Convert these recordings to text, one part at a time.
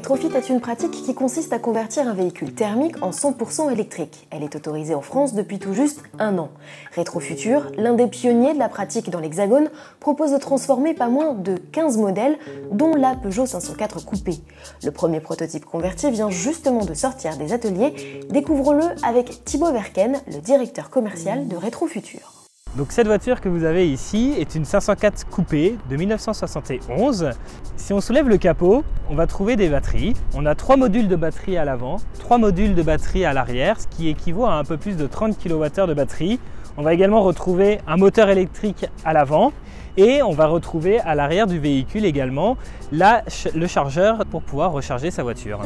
rétrofit est une pratique qui consiste à convertir un véhicule thermique en 100% électrique. Elle est autorisée en France depuis tout juste 1 an. Rétrofutur, l'un des pionniers de la pratique dans l'Hexagone, propose de transformer pas moins de 15 modèles, dont la Peugeot 504 Coupé. Le premier prototype converti vient justement de sortir des ateliers. Découvrons-le avec Thibaut Verken, le directeur commercial de Rétrofutur. Donc cette voiture que vous avez ici est une 504 Coupé de 1971. Si on soulève le capot, on va trouver des batteries. On a 3 modules de batterie à l'avant, 3 modules de batterie à l'arrière, ce qui équivaut à un peu plus de 30 kWh de batterie. On va également retrouver un moteur électrique à l'avant et on va retrouver à l'arrière du véhicule également le chargeur pour pouvoir recharger sa voiture.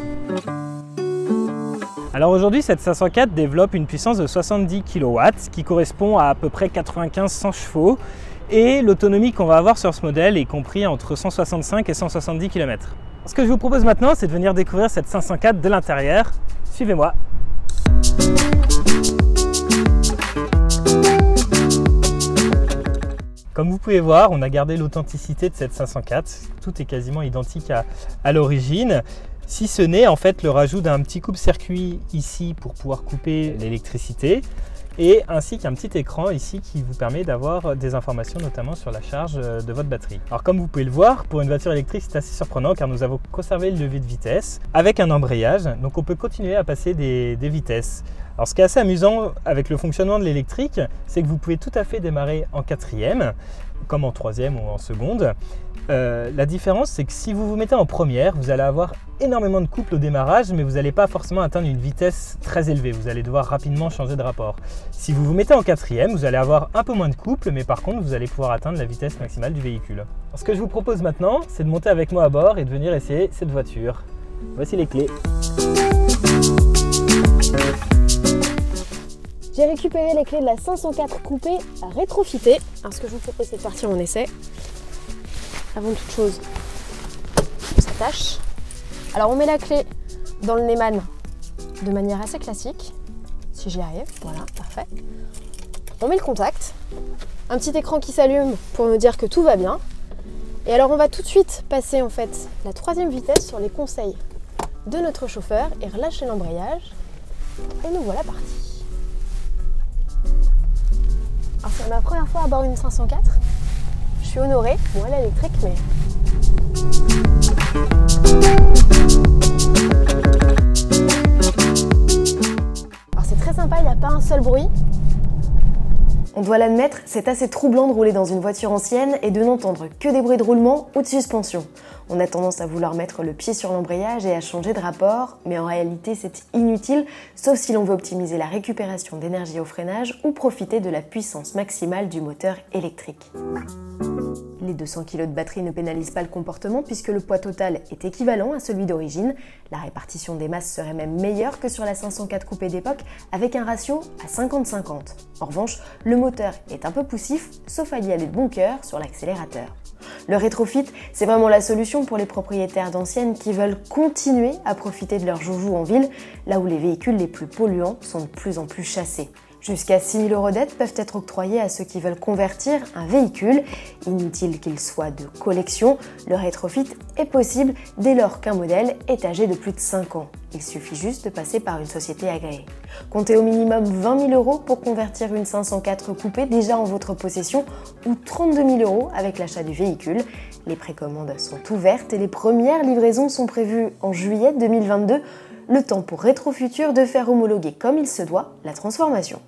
Alors aujourd'hui, cette 504 développe une puissance de 70 kW, qui correspond à peu près 95-100 chevaux. Et l'autonomie qu'on va avoir sur ce modèle est compris entre 165 et 170 km. Ce que je vous propose maintenant, c'est de venir découvrir cette 504 de l'intérieur. Suivez-moi. Comme vous pouvez voir, on a gardé l'authenticité de cette 504. Tout est quasiment identique à l'origine. Si ce n'est en fait le rajout d'un petit coupe-circuit ici pour pouvoir couper l'électricité et ainsi qu'un petit écran ici qui vous permet d'avoir des informations notamment sur la charge de votre batterie. Alors comme vous pouvez le voir, pour une voiture électrique c'est assez surprenant car nous avons conservé le levier de vitesse avec un embrayage, donc on peut continuer à passer des vitesses. Alors ce qui est assez amusant avec le fonctionnement de l'électrique, c'est que vous pouvez tout à fait démarrer en 4e comme en 3e ou en seconde. La différence, c'est que si vous vous mettez en première, vous allez avoir énormément de couple au démarrage, mais vous n'allez pas forcément atteindre une vitesse très élevée. Vous allez devoir rapidement changer de rapport. Si vous vous mettez en 4e, vous allez avoir un peu moins de couple, mais par contre, vous allez pouvoir atteindre la vitesse maximale du véhicule. Alors, ce que je vous propose maintenant, c'est de monter avec moi à bord et de venir essayer cette voiture. Voici les clés. J'ai récupéré les clés de la 504 Coupé rétrofitée. Alors ce que je vous propose, c'est de partir en essai. Avant toute chose, on s'attache. Alors on met la clé dans le Neyman de manière assez classique, si j'y arrive, voilà, parfait. On met le contact, un petit écran qui s'allume pour me dire que tout va bien. Et alors on va tout de suite passer en fait la 3e vitesse sur les conseils de notre chauffeur et relâcher l'embrayage. Et nous voilà partis. Alors c'est ma première fois à bord d'une 504. Je suis honorée, bon elle est électrique mais... Alors c'est très sympa, il n'y a pas un seul bruit. On doit l'admettre, c'est assez troublant de rouler dans une voiture ancienne et de n'entendre que des bruits de roulement ou de suspension. On a tendance à vouloir mettre le pied sur l'embrayage et à changer de rapport, mais en réalité c'est inutile, sauf si l'on veut optimiser la récupération d'énergie au freinage ou profiter de la puissance maximale du moteur électrique. Les 200 kg de batterie ne pénalisent pas le comportement puisque le poids total est équivalent à celui d'origine. La répartition des masses serait même meilleure que sur la 504 Coupé d'époque avec un ratio à 50-50. En revanche, le moteur est un peu poussif, sauf à y aller de bon cœur sur l'accélérateur. Le rétrofit, c'est vraiment la solution pour les propriétaires d'anciennes qui veulent continuer à profiter de leur joujou en ville, là où les véhicules les plus polluants sont de plus en plus chassés. Jusqu'à 6 000 € d'aides peuvent être octroyés à ceux qui veulent convertir un véhicule. Inutile qu'il soit de collection, le rétrofit est possible dès lors qu'un modèle est âgé de plus de 5 ans. Il suffit juste de passer par une société agréée. Comptez au minimum 20 000 € pour convertir une 504 Coupé déjà en votre possession ou 32 000 € avec l'achat du véhicule. Les précommandes sont ouvertes et les premières livraisons sont prévues en juillet 2022. Le temps pour Rétrofutur de faire homologuer comme il se doit la transformation.